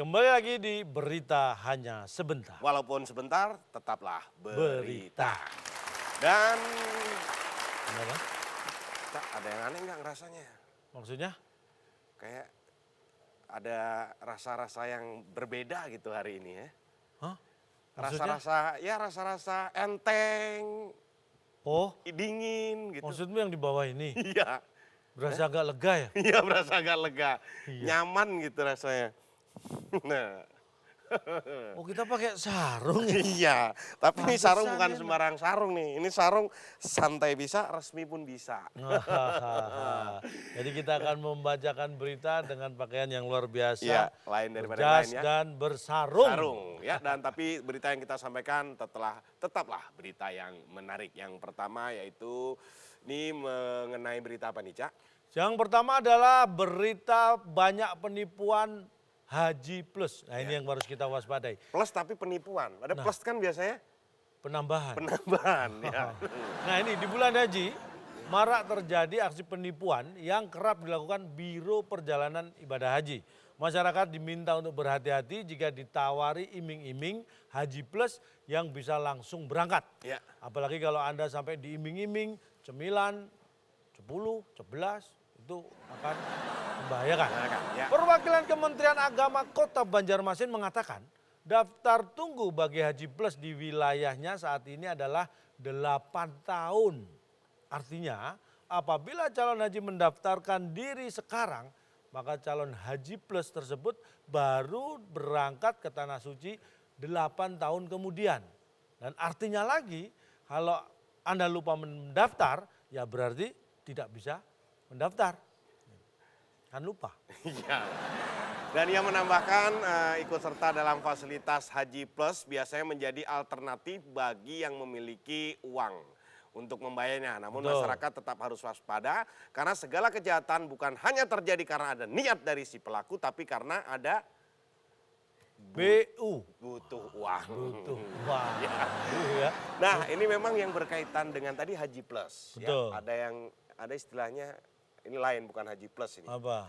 Kembali lagi di Berita Hanya Sebentar. Walaupun sebentar, tetaplah Berita. berita. Dan Kenapa? Cak, ada yang aneh nggak rasanya? Maksudnya? Kayak ada rasa-rasa yang berbeda gitu hari ini ya. Hah? Maksudnya? Rasa-rasa enteng, Oh, dingin gitu. maksudmu yang di bawah ini? Iya, Berasa agak lega ya? iya berasa agak lega, Iya. nyaman gitu rasanya. Nah, Oh, kita pakai sarung ya? iya, tapi ini sarung Pantesan bukan ya, sembarang sarung nih. Ini sarung santai bisa, resmi pun bisa. Hahaha. Jadi kita akan membacakan berita dengan pakaian yang luar biasa. Iya, lain daripada yang berjas lain ya. dan bersarung. Sarung ya, dan tapi berita yang kita sampaikan tetaplah berita yang menarik. Yang pertama yaitu ini mengenai berita apa nih, Cak? Yang pertama adalah berita banyak penipuan Haji Plus. Nah ini yang harus kita waspadai. Plus tapi penipuan. Ada plus kan biasanya Penambahan. penambahan ya. Nah ini di bulan haji marak terjadi aksi penipuan yang kerap dilakukan Biro Perjalanan Ibadah Haji. Masyarakat diminta untuk berhati-hati jika ditawari iming-iming Haji Plus yang bisa langsung berangkat. Ya. Apalagi kalau Anda sampai diiming-iming cemilan 10, 11 itu akan membahayakan. Ya. Perwakilan Kementerian Agama Kota Banjarmasin mengatakan daftar tunggu bagi Haji Plus di wilayahnya saat ini adalah 8 tahun. Artinya apabila calon haji mendaftarkan diri sekarang, maka calon Haji Plus tersebut baru berangkat ke Tanah Suci 8 tahun kemudian. Dan artinya lagi kalau Anda lupa mendaftar, ya berarti tidak bisa mendaftar. Kan lupa. Iya. Dan ia menambahkan ikut serta dalam fasilitas Haji Plus biasanya menjadi alternatif bagi yang memiliki uang untuk membayarnya. Namun Betul. masyarakat tetap harus waspada karena segala kejahatan bukan hanya terjadi karena ada niat dari si pelaku, tapi karena ada BU. butuh uang. Butuh. Wah. Ya. Nah, ini memang yang berkaitan dengan tadi Haji Plus. Betul. Ya, ada istilahnya, ini lain bukan Haji Plus ini. Apa?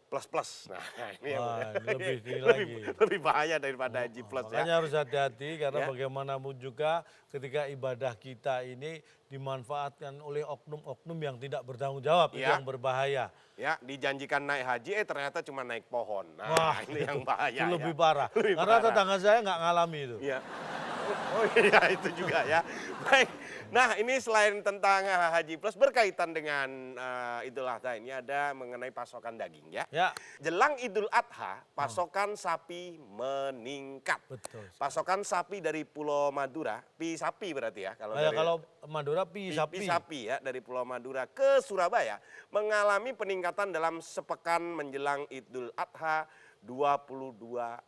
Plus. Nah, ini Wah, yang ini lagi. lebih bahaya daripada Haji Plus Makanya ya. harus hati-hati karena Ya. bagaimanapun juga ketika ibadah kita ini dimanfaatkan oleh oknum-oknum yang tidak bertanggung jawab, itu Ya. yang berbahaya. Ya, dijanjikan naik haji, ternyata cuma naik pohon. Nah, Wah, ini yang bahaya itu lebih ya. parah. Lebih Karena parah. tetangga saya nggak ngalami itu. Iya. Oh iya, itu juga ya. Baik, nah ini selain tentang Haji Plus berkaitan dengan Idul Adha, ini ada mengenai pasokan daging ya. Ya, Jelang Idul Adha, pasokan sapi meningkat. betul. Pasokan sapi dari Pulau Madura, pi sapi berarti ya. Kalau Madura pi Pi sapi. sapi ya dari Pulau Madura ke Surabaya mengalami peningkatan dalam sepekan menjelang Idul Adha 22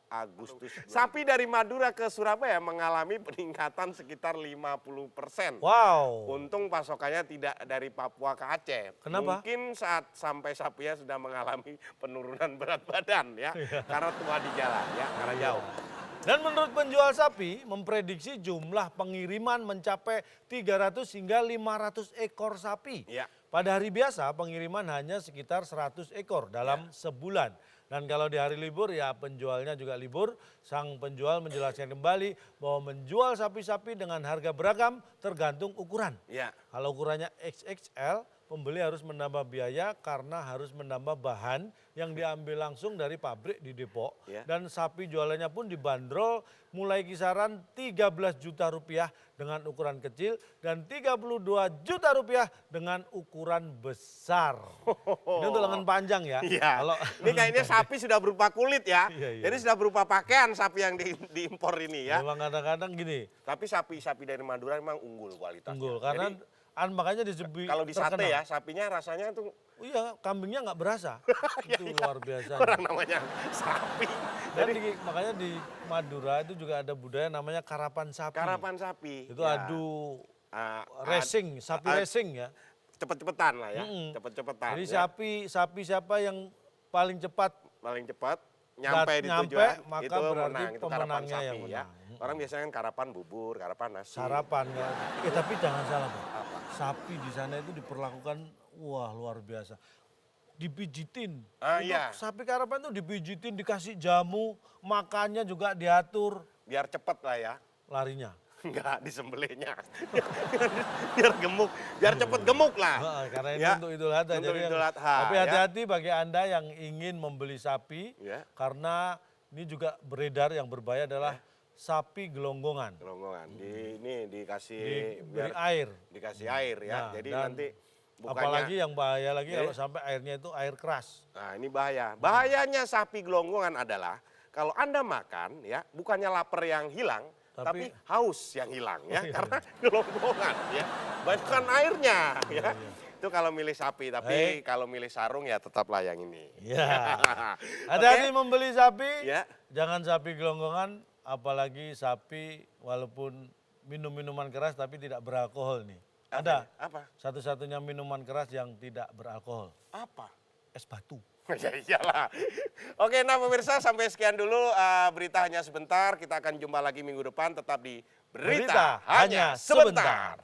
Agustus. Sapi dari Madura ke Surabaya mengalami peningkatan sekitar 50%. Wow. Untung pasokannya tidak dari Papua ke Aceh. Kenapa? Mungkin saat sampai sapinya sudah mengalami penurunan berat badan ya. Karena tua di jalan ya, karena jauh. Dan menurut penjual sapi, memprediksi jumlah pengiriman mencapai 300 hingga 500 ekor sapi. Ya. Pada hari biasa pengiriman hanya sekitar 100 ekor dalam sebulan. Dan kalau di hari libur ya penjualnya juga libur. Sang penjual menjelaskan kembali bahwa menjual sapi-sapi dengan harga beragam tergantung ukuran. Ya. Kalau ukurannya XXL, pembeli harus menambah biaya karena harus menambah bahan yang diambil langsung dari pabrik di Depok. Ya. Dan sapi jualannya pun dibanderol mulai kisaran 13 juta rupiah dengan ukuran kecil dan 32 juta rupiah dengan ukuran besar. Ini untuk lengan panjang ya. Iya. Kalau Ini kayaknya sapi sudah berupa kulit ya. Iya, iya. Jadi sudah berupa pakaian sapi yang diimpor ini ya. memang kadang-kadang gini, Tapi sapi-sapi dari Madura memang unggul kualitasnya. unggul karena Jadi, makanya disebut kalau di sate ya sapinya rasanya tuh Iya, kambingnya nggak berasa. Itu luar biasa. orang namanya sapi. Dan makanya di Madura itu juga ada budaya namanya karapan sapi. Karapan sapi. Itu ya. adu Ah, racing, sapi racing ya. Cepet-cepetan lah ya. Mm-mm. Cepet-cepetan. Jadi ya. sapi siapa yang paling cepat Paling cepat nyampe di nyampe, tujuan maka itu berarti menang. Itu karapan pemenangnya sapi yang ya. menang. Orang biasanya kan karapan bubur, karapan nasi. sarapan ya. Tapi jangan salah Pak. Apa? Sapi di sana itu diperlakukan wah luar biasa. dipijitin. Ah, Untuk iya. sapi karapan itu dipijitin, dikasih jamu, makannya juga diatur, Biar cepet lah ya. larinya. Enggak, disembelihnya. Biar gemuk, biar cepet gemuk lah. Heeh, karena ini Ya, untuk Idul Adha. untuk Jadi Idul Adha, tapi ya. hati-hati bagi Anda yang ingin membeli sapi, Ya. karena ini juga beredar yang berbahaya adalah sapi gelonggongan. Gelonggongan. Ini dikasih Diberi biar air. dikasih air ya. Nah, Jadi dan nanti bukannya Apalagi yang bahaya lagi Ya. kalau sampai airnya itu air keras. Nah, ini bahaya. Bahayanya sapi gelonggongan adalah kalau Anda makan ya, bukannya lapar yang hilang, tapi haus yang hilang ya, Oh, iya, karena gelonggongan ya. Banyakkan airnya ya. Itu kalau milih sapi, tapi kalau milih sarung ya tetaplah yang ini. Ya. Hati-hati membeli sapi, Ya. jangan sapi gelonggongan, apalagi sapi walaupun minum minuman keras tapi tidak beralkohol nih. Ada Apa? satu-satunya minuman keras yang tidak beralkohol, Apa? es batu. Ya iyalah. Oke, nah pemirsa sampai sekian dulu berita hanya sebentar. Kita akan jumpa lagi minggu depan tetap di Berita, Hanya Sebentar.